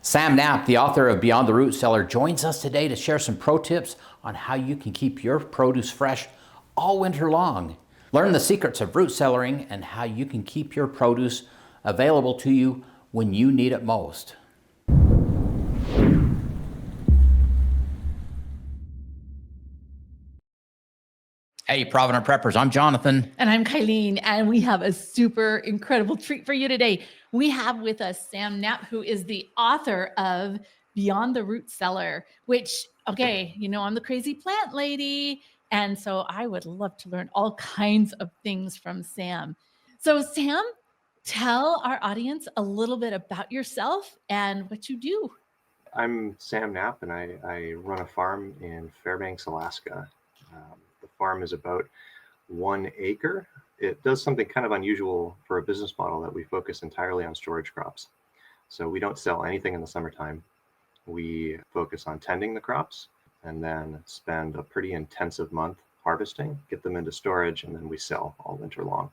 Sam Knapp, the author of Beyond the Root Cellar, joins us today to share some pro tips on how you can keep your produce fresh all winter long. Learn the secrets of root cellaring and how you can keep your produce available to you when you need it most. Hey, Provident Preppers, I'm Jonathan. And I'm Kylene, and we have a super incredible treat for you today. We have with us Sam Knapp, who is the author of Beyond the Root Cellar, which, okay, you know, I'm the crazy plant lady. And so I would love to learn all kinds of things from Sam. So Sam, tell our audience a little bit about yourself and what you do. I'm Sam Knapp, and I run a farm in Fairbanks, Alaska. The farm is about 1 acre. It does something kind of unusual for a business model that we focus entirely on storage crops. So we don't sell anything in the summertime. We focus on tending the crops and then spend a pretty intensive month harvesting, get them into storage, and then we sell all winter long.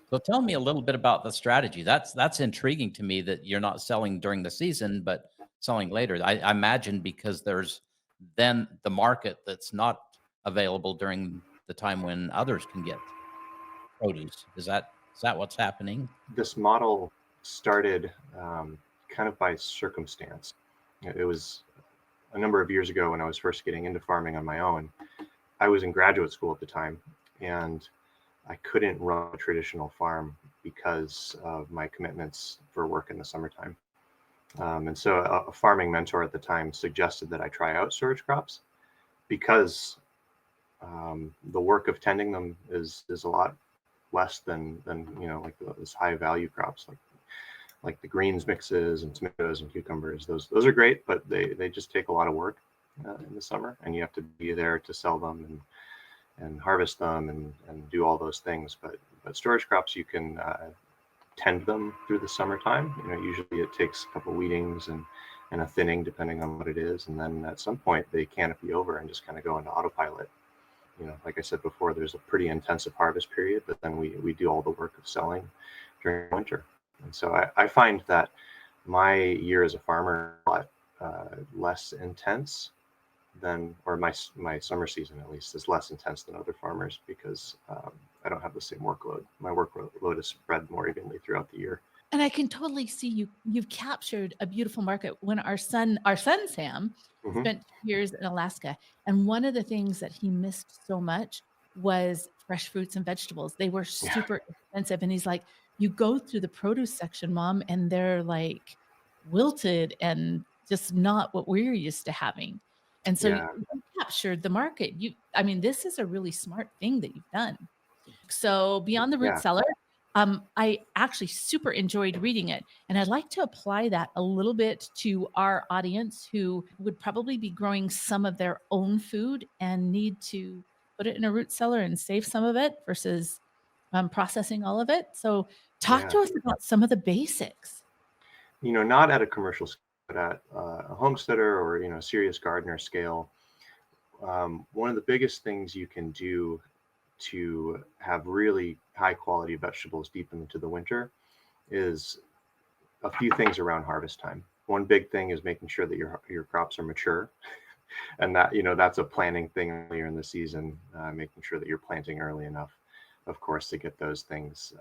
So tell me a little bit about the strategy. That's intriguing to me that you're not selling during the season, but selling later. I imagine because there's then the market that's not available during the time when others can get produce. Is that what's happening? This model started kind of by circumstance. It was a number of years ago when I was first getting into farming on my own. I was in graduate school at the time, and I couldn't run a traditional farm because of my commitments for work in the summertime. And so a farming mentor at the time suggested that I try out storage crops because the work of tending them is a lot less than you know, like those high value crops like the greens mixes and tomatoes and cucumbers. Those are great, but they just take a lot of work in the summer, and you have to be there to sell them and harvest them and do all those things. But storage crops, you can tend them through the summertime. You know, usually it takes a couple weedings and a thinning depending on what it is, and then at some point they canopy over and just kind of go into autopilot. You know, like I said before, there's a pretty intensive harvest period, but then we do all the work of selling during winter. And so I find that my year as a farmer is a lot less intense than, or my summer season at least is less intense than other farmers because I don't have the same workload. My workload is spread more evenly throughout the year. And I can totally see you've captured a beautiful market. When our son Sam spent years in Alaska, and one of the things that he missed so much was fresh fruits and vegetables. They were super expensive, and he's like, you go through the produce section, Mom, and they're like wilted and just not what we're used to having. And so you captured the market. I mean, this is a really smart thing that you've done. So Beyond the Root Cellar, I actually super enjoyed reading it. And I'd like to apply that a little bit to our audience who would probably be growing some of their own food and need to put it in a root cellar and save some of it versus processing all of it. So talk to us about some of the basics. You know, not at a commercial scale, but at a homesteader or, you know, serious gardener scale. One of the biggest things you can do to have really high quality vegetables deep into the winter is a few things around harvest time. One big thing is making sure that your crops are mature, and that, you know, that's a planning thing earlier in the season, making sure that you're planting early enough, of course, to get those things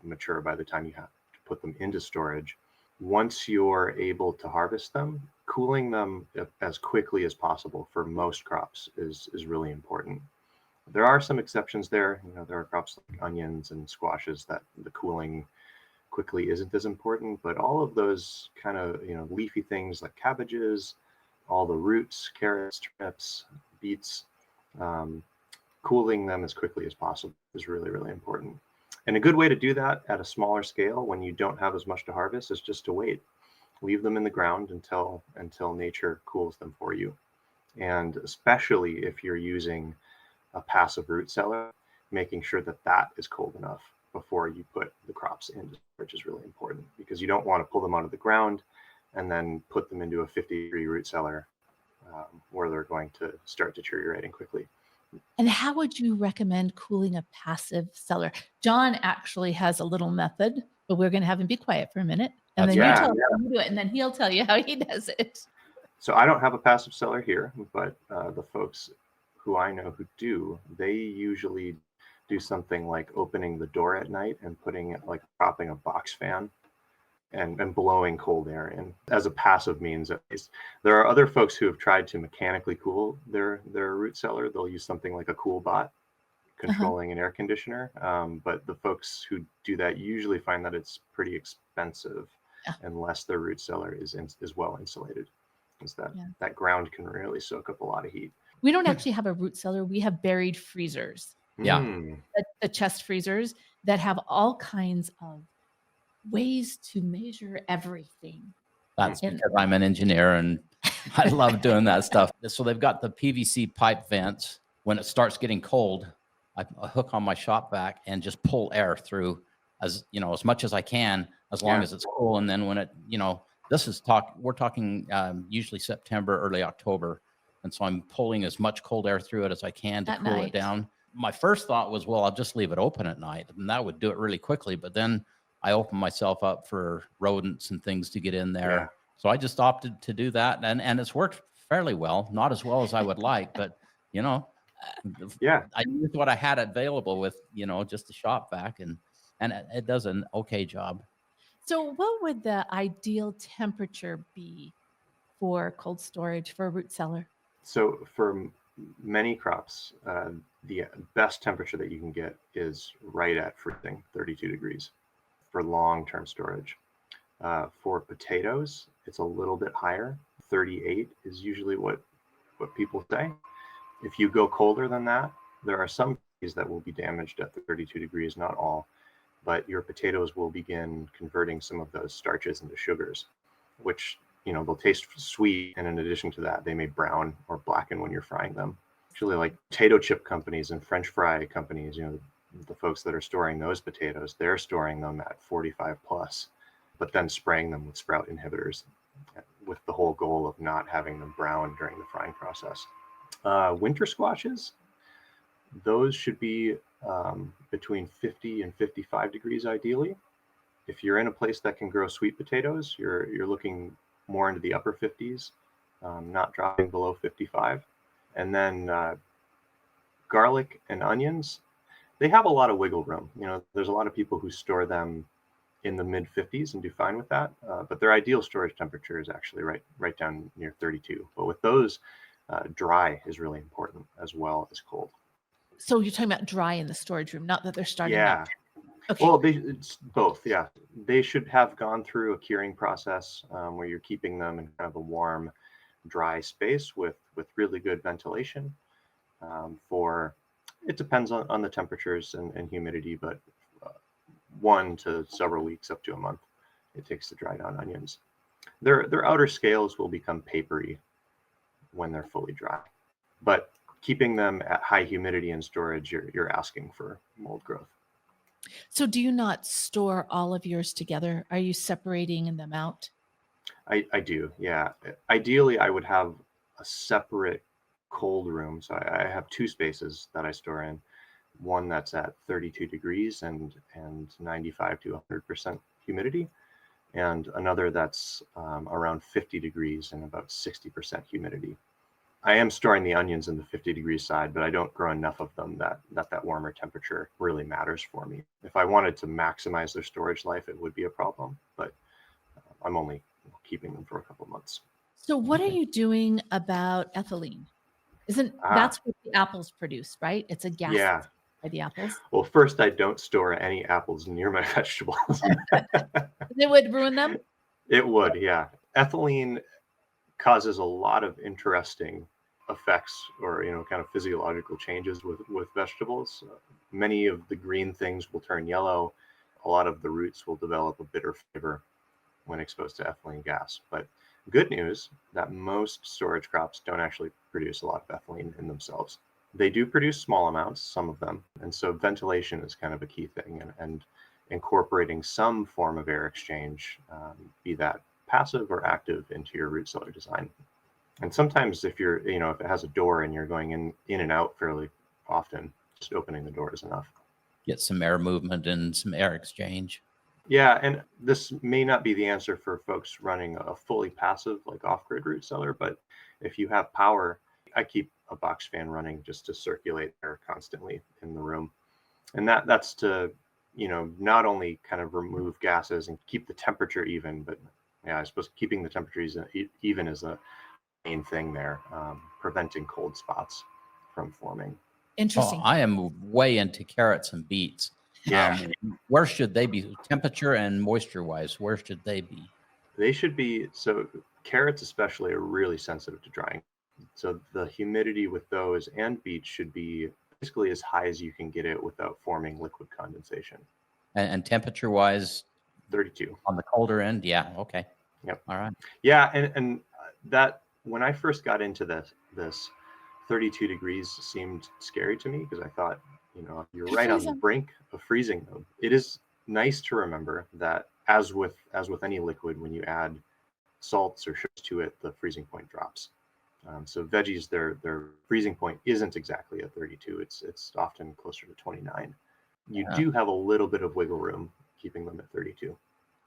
mature by the time you have to put them into storage. Once you're able to harvest them, cooling them as quickly as possible for most crops is really important. There are some exceptions there. You know, there are crops like onions and squashes that the cooling quickly isn't as important, but all of those kind of, you know, leafy things like cabbages, all the roots, carrots, turnips, beets, cooling them as quickly as possible is really, really important. And a good way to do that at a smaller scale when you don't have as much to harvest is just to wait. Leave them in the ground until nature cools them for you. And especially if you're using a passive root cellar, making sure that is cold enough before you put the crops into storage is really important, because you don't want to pull them out of the ground and then put them into a 50-degree root cellar where they're going to start deteriorating quickly. And how would you recommend cooling a passive cellar? John actually has a little method, but we're going to have him be quiet for a minute. And That's then right. you Yeah, tell him how you do it, and then he'll tell you how he does it. So I don't have a passive cellar here, but the folks who I know who do, they usually do something like opening the door at night and putting it like propping a box fan and blowing cold air in as a passive means at least. There are other folks who have tried to mechanically cool their root cellar. They'll use something like a cool bot controlling an air conditioner. But the folks who do that usually find that it's pretty expensive Yeah. unless their root cellar is well insulated. Because Yeah. that ground can really soak up a lot of heat. We don't actually have a root cellar. We have buried freezers. Yeah. Mm. The chest freezers that have all kinds of ways to measure everything. That's And- because I'm an engineer and I love doing that stuff. So they've got the PVC pipe vents. When it starts getting cold, I hook on my shop vac and just pull air through as much as I can, as long Yeah. as it's cool. And then when it, we're talking usually September, early October. And so I'm pulling as much cold air through it as I can to At cool night. it down. My first thought was, well, I'll just leave it open at night and that would do it really quickly. But then I opened myself up for rodents and things to get in there. Yeah. So I just opted to do that. And it's worked fairly well, not as well as I would like, but Yeah. I used what I had available with, just the shop vac and it does an okay job. So what would the ideal temperature be for cold storage for a root cellar? So for many crops, the best temperature that you can get is right at freezing, 32 degrees for long-term storage. For potatoes, it's a little bit higher. 38 is usually what people say. If you go colder than that, there are some trees that will be damaged at 32 degrees, not all, but your potatoes will begin converting some of those starches into sugars, which they'll taste sweet, and in addition to that, they may brown or blacken when you're frying them. Actually, like potato chip companies and French fry companies, the folks that are storing those potatoes, they're storing them at 45 plus, but then spraying them with sprout inhibitors with the whole goal of not having them brown during the frying process. Winter squashes, those should be between 50 and 55 degrees ideally. If you're in a place that can grow sweet potatoes, you're looking more into the upper 50s, not dropping below 55. And then garlic and onions, they have a lot of wiggle room. There's a lot of people who store them in the mid 50s and do fine with that. But their ideal storage temperature is actually right down near 32. But with those, dry is really important as well as cold. So you're talking about dry in the storage room, not that they're starting Yeah. up. Okay. Well, it's both. Yeah, they should have gone through a curing process where you're keeping them in kind of a warm, dry space with really good ventilation. It depends on the temperatures and humidity, but 1 to several weeks up to a month it takes to dry down onions. Their outer scales will become papery when they're fully dry, but keeping them at high humidity in storage, you're asking for mold growth. So do you not store all of yours together? Are you separating them out? I do, yeah. Ideally, I would have a separate cold room. So I have 2 spaces that I store in. One that's at 32 degrees and 95 to 100% humidity, and another that's around 50 degrees and about 60% humidity. I am storing the onions in the 50 degree side, but I don't grow enough of them that warmer temperature really matters for me. If I wanted to maximize their storage life, it would be a problem, but I'm only keeping them for a couple months. So what are you doing about ethylene? That's what the apples produce, right? It's a gas Yeah. by the apples. Well, first, I don't store any apples near my vegetables. It would ruin them? It would, yeah. Ethylene causes a lot of interesting effects or kind of physiological changes with vegetables. Many of the green things will turn yellow. A lot of the roots will develop a bitter flavor when exposed to ethylene gas. But good news that most storage crops don't actually produce a lot of ethylene in themselves. They do produce small amounts, some of them, and so ventilation is kind of a key thing, and incorporating some form of air exchange, be that passive or active, into your root cellar design. And sometimes if if it has a door and you're going in and out fairly often, just opening the door is enough. Get some air movement and some air exchange. Yeah, and this may not be the answer for folks running a fully passive, like off-grid root cellar, but if you have power, I keep a box fan running just to circulate air constantly in the room. And that's to, not only kind of remove gases and keep the temperature even, but yeah, I suppose keeping the temperatures even is a main thing there, preventing cold spots from forming. Oh, Interesting. I am way into carrots and beets. Yeah. Where should they be? Temperature and moisture wise, where should they be? They should be, so carrots especially are really sensitive to drying. So the humidity with those and beets should be basically as high as you can get it without forming liquid condensation. And temperature wise, 32. on the colder end? Yeah. Okay. Yep. All right. Yeah, and that when I first got into this 32 degrees seemed scary to me because I thought, you're right on the brink of freezing them. It is nice to remember that as with any liquid, when you add salts or sugars to it, the freezing point drops. So veggies, their freezing point isn't exactly at 32. It's often closer to 29. You do have a little bit of wiggle room keeping them at 32.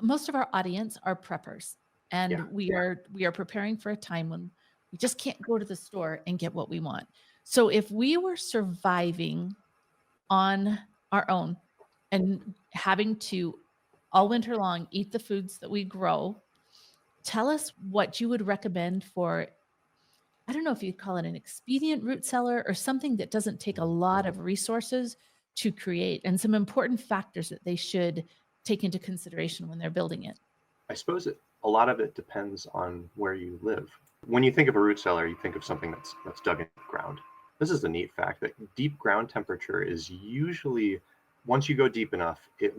Most of our audience are preppers, and Yeah. we are preparing for a time when we just can't go to the store and get what we want. So if we were surviving on our own and having to all winter long eat the foods that we grow, tell us what you would recommend for, I don't know if you'd call it an expedient root cellar or something that doesn't take a lot of resources to create, and some important factors that they should take into consideration when they're building it. I suppose a lot of it depends on where you live. When you think of a root cellar, you think of something that's dug in the ground. This is the neat fact that deep ground temperature is usually, once you go deep enough, it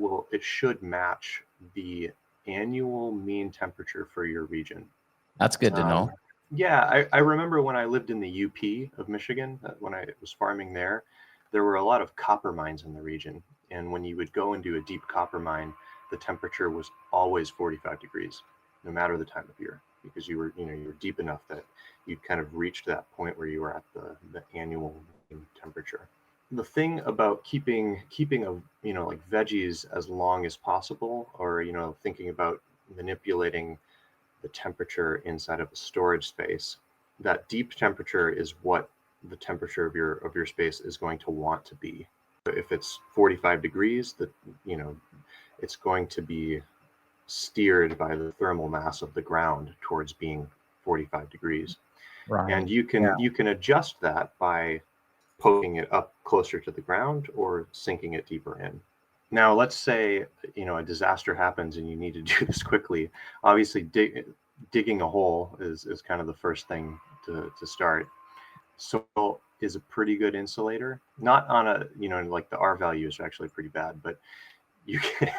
should match the annual mean temperature for your region. That's good to know. Yeah, I remember when I lived in the UP of Michigan, when I was farming there were a lot of copper mines in the region. And when you would go and do a deep copper mine, the temperature was always 45 degrees, no matter the time of year, because you were deep enough that you'd kind of reached that point where you were at the annual temperature. The thing about keeping like veggies as long as possible, or thinking about manipulating the temperature inside of a storage space, that deep temperature is what the temperature of your space is going to want to be. If it's 45 degrees, it's going to be steered by the thermal mass of the ground towards being 45 degrees. Right. And you can adjust that by poking it up closer to the ground or sinking it deeper in. Now, let's say a disaster happens and you need to do this quickly. Obviously, digging a hole is kind of the first thing to start. Soil is a pretty good insulator. Not on a like the R value is actually pretty bad, but you can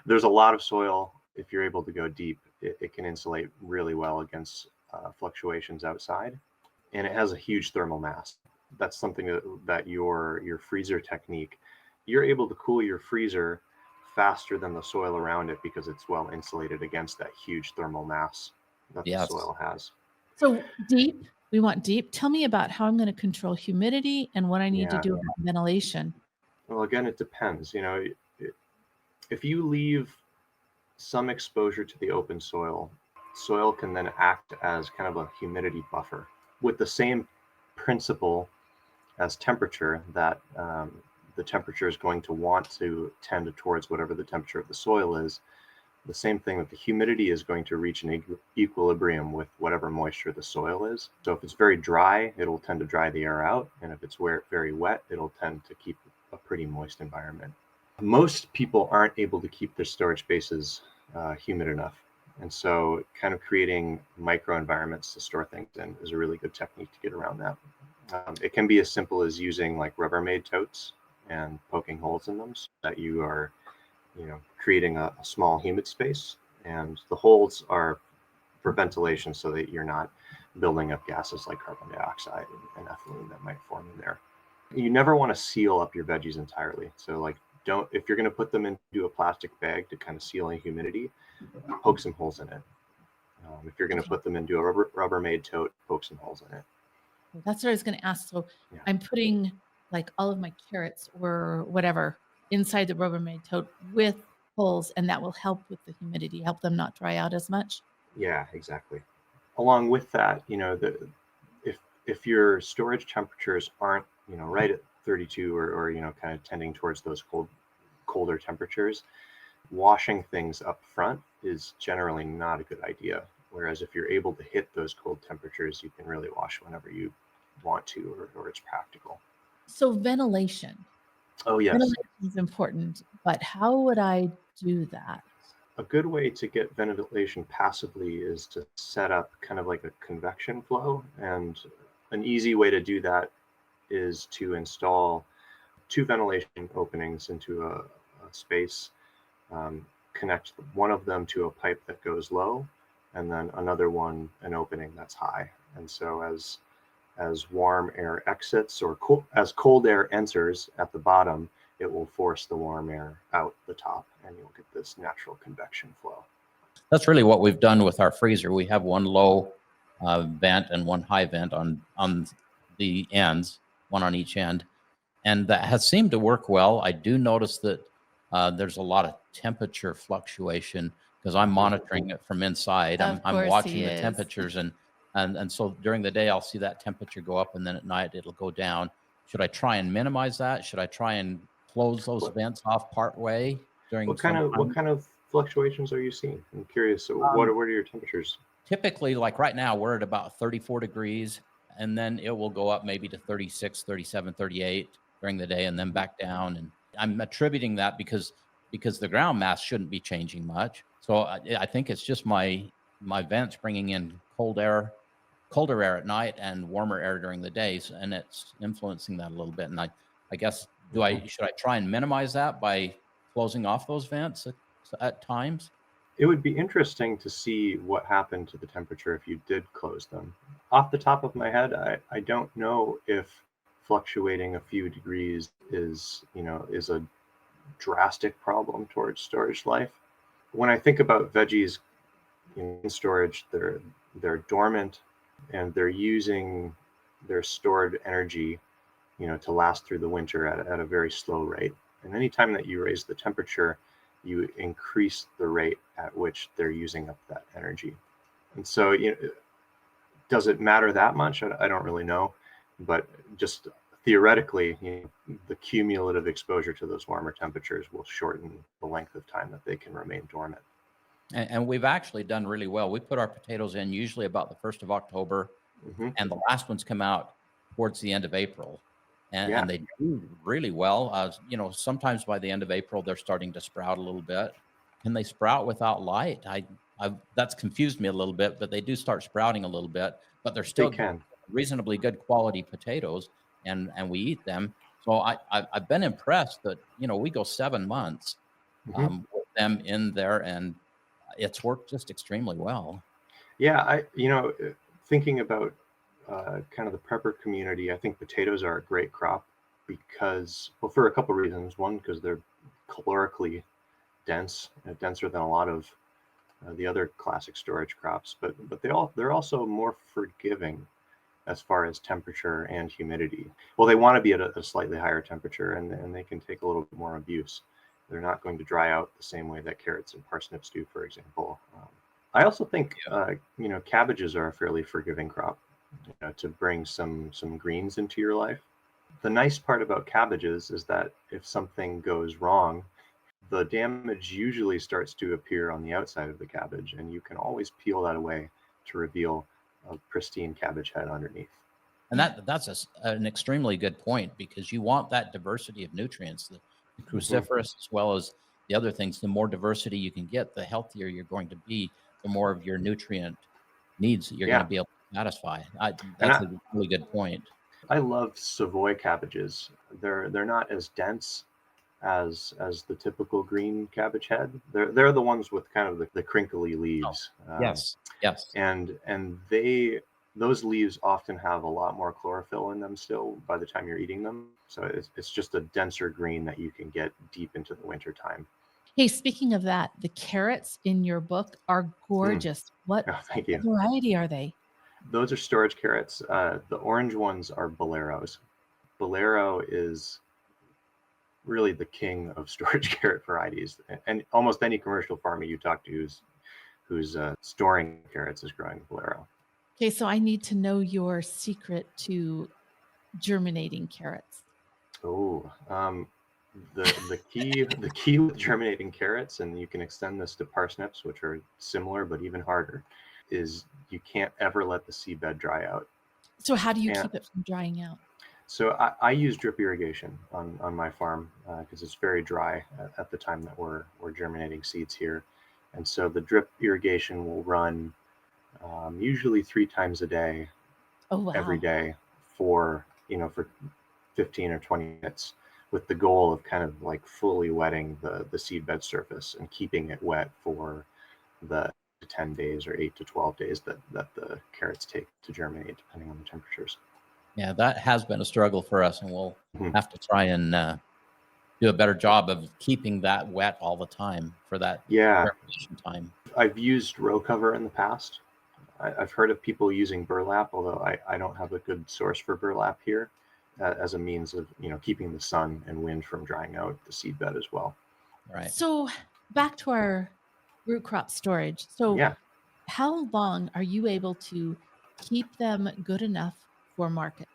there's a lot of soil. If you're able to go deep, it can insulate really well against fluctuations outside, and it has a huge thermal mass. That's something that your freezer technique, you're able to cool your freezer faster than the soil around it because it's well insulated against that huge thermal mass that the soil has. So deep, we want deep. Tell me about how I'm going to control humidity and what I need to do about ventilation. Well, again, it depends. If you leave some exposure to the open soil can then act as kind of a humidity buffer with the same principle as temperature, that the temperature is going to want to tend towards whatever the temperature of the soil is. The same thing with the humidity is going to reach an equilibrium with whatever moisture the soil is. So if it's very dry, it'll tend to dry the air out. And if it's very wet, it'll tend to keep a pretty moist environment. Most people aren't able to keep their storage spaces humid enough. And so kind of creating micro environments to store things in is a really good technique to get around that. It can be as simple as using like Rubbermaid totes and poking holes in them so that you are creating a small humid space, and the holes are for ventilation so that you're not building up gases like carbon dioxide and ethylene that might form in there. You never want to seal up your veggies entirely. So like if you're going to put them into a plastic bag to kind of seal in humidity, poke some holes in it. If you're going to put them into a Rubbermaid tote, poke some holes in it. That's what I was going to ask. So I'm putting like all of my carrots or whatever inside the Rubbermaid tote with pulls, and that will help with the humidity, help them not dry out as much. Yeah, exactly. Along with that, if your storage temperatures aren't, right at 32 or kind of tending towards those colder temperatures, washing things up front is generally not a good idea. Whereas if you're able to hit those cold temperatures, you can really wash whenever you want to, or it's practical. So ventilation. Oh, yes. Ventilation is important, but how would I do that? A good way to get ventilation passively is to set up kind of like a convection flow. And an easy way to do that is to install two ventilation openings into a space, connect one of them to a pipe that goes low, and then another one, an opening that's high. And so as warm air exits or as cold air enters at the bottom, it will force the warm air out the top, and you'll get this natural convection flow. That's really what we've done with our freezer. We have one low vent and one high vent on the ends, one on each end, and that has seemed to work well. I do notice that there's a lot of temperature fluctuation because I'm monitoring it from inside. Of I'm course watching he the is. temperatures, and so during the day I'll see that temperature go up, and then at night it'll go down. Should I try and minimize that? Should I try and close those vents off part way during What kind of fluctuations are you seeing? I'm curious. So what are your temperatures? Typically, like right now, we're at about 34 degrees, and then it will go up maybe to 36, 37, 38 during the day, and then back down. And I'm attributing that because the ground mass shouldn't be changing much. So I think it's just my vents bringing in colder air at night and warmer air during the days, and it's influencing that a little bit. And I guess should I try and minimize that by closing off those vents at times? It would be interesting to see what happened to the temperature if you did close them. Off the top of my head, I don't know if fluctuating a few degrees is a drastic problem towards storage life. When I think about veggies in storage, they're dormant and they're using their stored energy, to last through the winter at a very slow rate. And anytime that you raise the temperature, you increase the rate at which they're using up that energy. And so, does it matter that much? I don't really know, but just theoretically, the cumulative exposure to those warmer temperatures will shorten the length of time that they can remain dormant. And we've actually done really well. We put our potatoes in usually about the 1st of October, and the last ones come out towards the end of April. And they do really well. Sometimes by the end of April, they're starting to sprout a little bit. Can they sprout without light? That's confused me a little bit, but they do start sprouting a little bit, but they're still reasonably good quality potatoes, and we eat them. So I've been impressed that, we go 7 months with them in there, and it's worked just extremely well. Yeah, thinking about kind of the prepper community, I think potatoes are a great crop because, well, for a couple of reasons. One, because they're calorically dense, denser than a lot of the other classic storage crops, but they're also more forgiving as far as temperature and humidity. Well, they want to be at a slightly higher temperature, and they can take a little bit more abuse. They're not going to dry out the same way that carrots and parsnips do, for example. I also think cabbages are a fairly forgiving crop, to bring some greens into your life. The nice part about cabbages is that if something goes wrong, the damage usually starts to appear on the outside of the cabbage, and you can always peel that away to reveal a pristine cabbage head underneath. And that's an extremely good point, because you want that diversity of nutrients, the cruciferous as well as the other things. The more diversity you can get, the healthier you're going to be, the more of your nutrient needs that you're going to be able to satisfy. That's a really good point. I love Savoy cabbages. They're not as dense as the typical green cabbage head. They're the ones with kind of the crinkly leaves. Yes. And those leaves often have a lot more chlorophyll in them still by the time you're eating them. So it's just a denser green that you can get deep into the winter time. Hey, speaking of that, the carrots in your book are gorgeous. What thank you. variety are they? Those are storage carrots. The orange ones are boleros. Bolero is really the king of storage carrot varieties. And almost any commercial farmer you talk to who's storing carrots is growing Bolero. Okay, so I need to know your secret to germinating carrots. Oh, the key with germinating carrots, and you can extend this to parsnips, which are similar but even harder, is you can't ever let the seedbed dry out. So how do you And keep it from drying out? so I use drip irrigation on my farm because it's very dry at the time that we're germinating seeds here. And so the drip irrigation will run usually 3 times a day, Oh, wow. every day for 15 or 20 minutes, with the goal of kind of like fully wetting the seedbed surface and keeping it wet for the 10 days or 8 to 12 days that the carrots take to germinate, depending on the temperatures. Yeah, that has been a struggle for us, and we'll Mhm. have to try and do a better job of keeping that wet all the time for that Yeah, germination time. I've used row cover in the past. I've heard of people using burlap, although I don't have a good source for burlap here as a means of keeping the sun and wind from drying out the seedbed as well. Right. So back to our root crop storage. So Yeah. how long are you able to keep them good enough for market?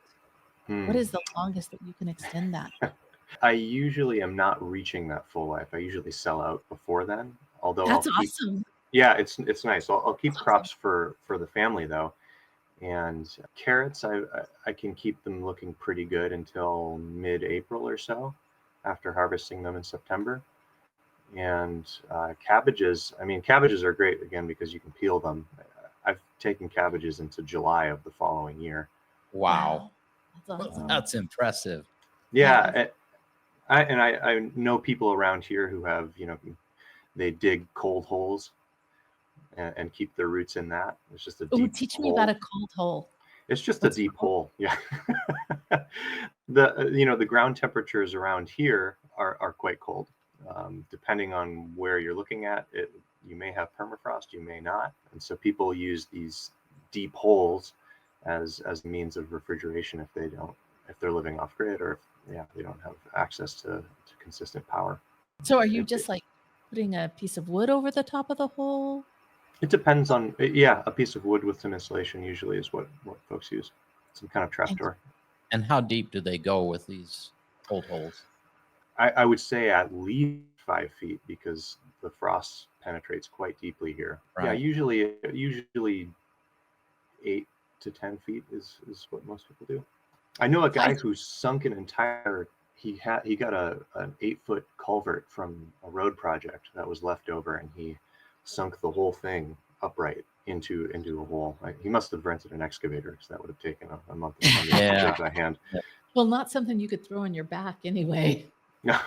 What Hmm. is the longest that you can extend that? I usually am not reaching that full life. I usually sell out before then, although I'll That's keep. awesome. Yeah, it's nice. I'll keep That's awesome. crops for the family though. And carrots, I can keep them looking pretty good until mid-April or so, after harvesting them in September. And cabbages, I mean, cabbages are great again because you can peel them. I've taken cabbages into July of the following year. Wow. That's awesome. That's impressive. Yeah, I know people around here who have, they dig cold holes and keep their roots in that. It's just a Oh, deep teach me hole. about a cold hole. It's just What's a deep cold? hole. Yeah. The ground temperatures around here are quite cold. Depending on where you're looking at it, you may have permafrost, you may not. And so people use these deep holes as a means of refrigeration if they're living off grid, or if they don't have access to consistent power. So are you It, just like putting a piece of wood over the top of the hole? it depends on, yeah, a piece of wood with some insulation usually is what folks use. Some kind of trapdoor. And how deep do they go with these cold holes? I would say at least 5 feet because the frost penetrates quite deeply here. Yeah, Right. usually 8 to 10 feet is what most people do. I know a guy who sunk an entire. He got an 8-foot culvert from a road project that was left over, and he sunk the whole thing upright into a hole. He must have rented an excavator because that would have taken a month of time to dig by hand. Well, not something you could throw on your back anyway. No.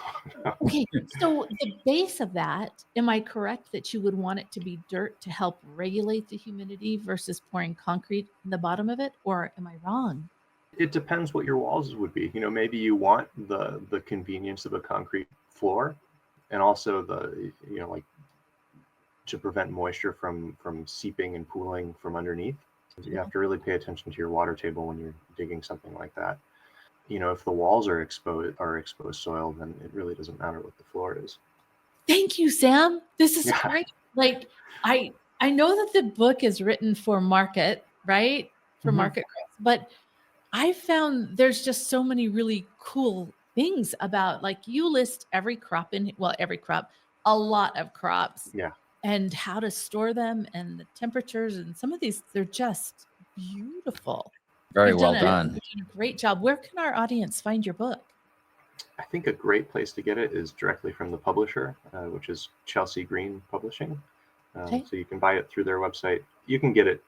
Okay, so the base of that, am I correct that you would want it to be dirt to help regulate the humidity versus pouring concrete in the bottom of it, or am I wrong? It depends what your walls would be. Maybe you want the convenience of a concrete floor, and also the like to prevent moisture from seeping and pooling from underneath. You have to really pay attention to your water table when you're digging something like that. If the walls are exposed soil, then it really doesn't matter what the floor is. Thank you, Sam. This is Yeah. great. Like I know that the book is written for market, right? For Mhm. market crops, but I found there's just so many really cool things about, like, you list every crop a lot of crops. Yeah. And how to store them and the temperatures, and some of these, they're just beautiful. Very You've well done done. a great job. Where can our audience find your book? I think a great place to get it is directly from the publisher, which is Chelsea Green Publishing. Okay. So you can buy it through their website. You can get it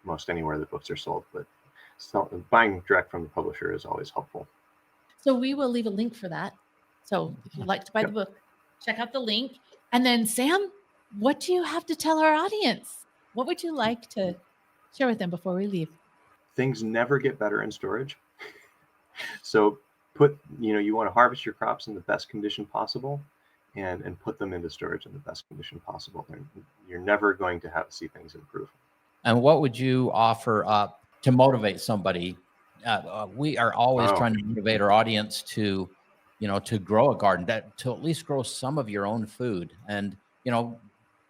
most anywhere that books are sold, but buying direct from the publisher is always helpful. So we will leave a link for that. So if you'd like to buy the book, check out the link. And then, Sam, what do you have to tell our audience? What would you like to share with them before we leave? Things never get better in storage. So you want to harvest your crops in the best condition possible and put them into storage in the best condition possible. And you're never going to see things improve. And what would you offer up to motivate somebody? We are always trying to motivate our audience to to grow a garden, that to at least grow some of your own food. And,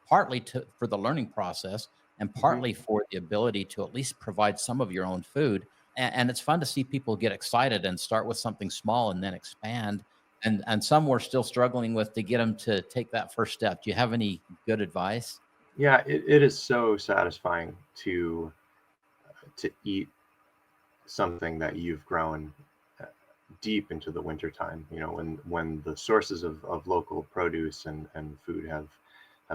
partly for the learning process and Hmm. partly for the ability to at least provide some of your own food. And it's fun to see people get excited and start with something small and then expand. And some we're still struggling with to get them to take that first step. Do you have any good advice? Yeah, it is so satisfying to eat something that you've grown uh, deep into the winter time, when the sources of local produce and food have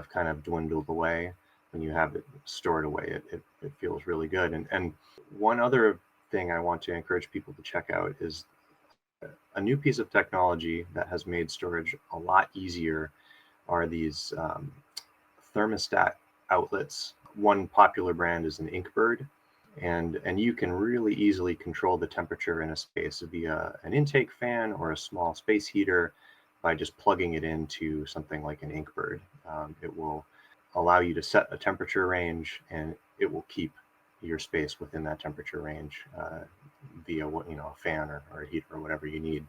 kind of dwindled away. When you have it stored away, it feels really good. And one other thing I want to encourage people to check out is a new piece of technology that has made storage a lot easier are these thermostat outlets. One popular brand is an Inkbird, and you can really easily control the temperature in a space via an intake fan or a small space heater by just plugging it into something like an Inkbird. It will allow you to set a temperature range, and it will keep your space within that temperature range via a fan or a heater or whatever you need.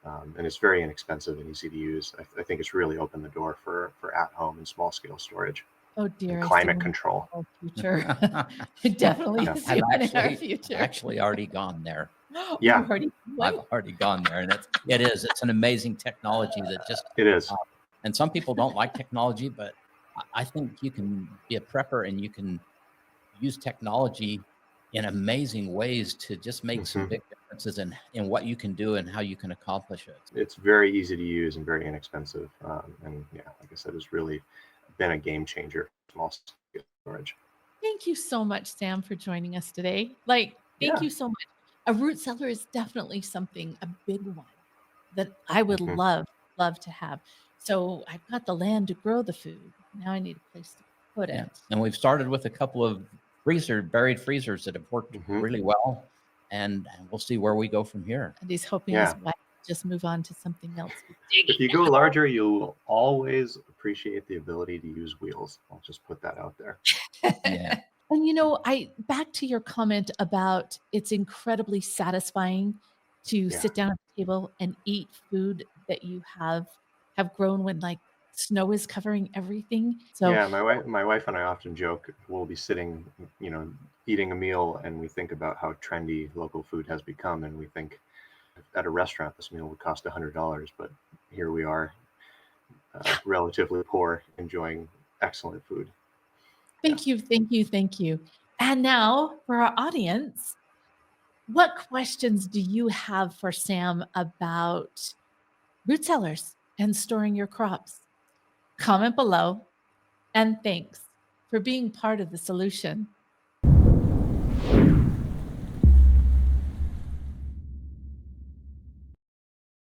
And it's very inexpensive and easy to use. I think it's really opened the door for at-home and small-scale storage Oh and dear, I see climate one in control. our future. I definitely Yeah. see I've one in our actually future. actually already gone there. Yeah, You've already seen I've one? already gone there, and it's an amazing technology that just it is. and some people don't like technology, but I think you can be a prepper and you can use technology in amazing ways to just make some Mhm. big differences in what you can do and how you can accomplish it. It's very easy to use and very inexpensive. And yeah, like I said, it's really been a game changer for small-scale storage. Thank you so much, Sam, for joining us today. Thank Yeah. you so much. A root cellar is definitely something, a big one that I would Mhm. love to have. So I've got the land to grow the food. Now I need a place to put Yeah, it. and we've started with a couple of buried freezers that have worked Mhm. really well, and we'll see where we go from here. And he's hoping his Yeah. wife will just move on to something else. If you go larger, you'll always appreciate the ability to use wheels. I'll just put that out there. Yeah, And I back to your comment about it's incredibly satisfying to Yeah. sit down at the table and eat food that you have grown when snow is covering everything. So Yeah, my wife and I often joke we'll be sitting, eating a meal, and we think about how trendy local food has become, and we think at a restaurant this meal would cost $100, but here we are, relatively poor, enjoying excellent food. Yeah. thank you, thank you, thank you. And now for our audience, what questions do you have for Sam about root cellars and storing your crops? Comment below. And thanks for being part of the solution.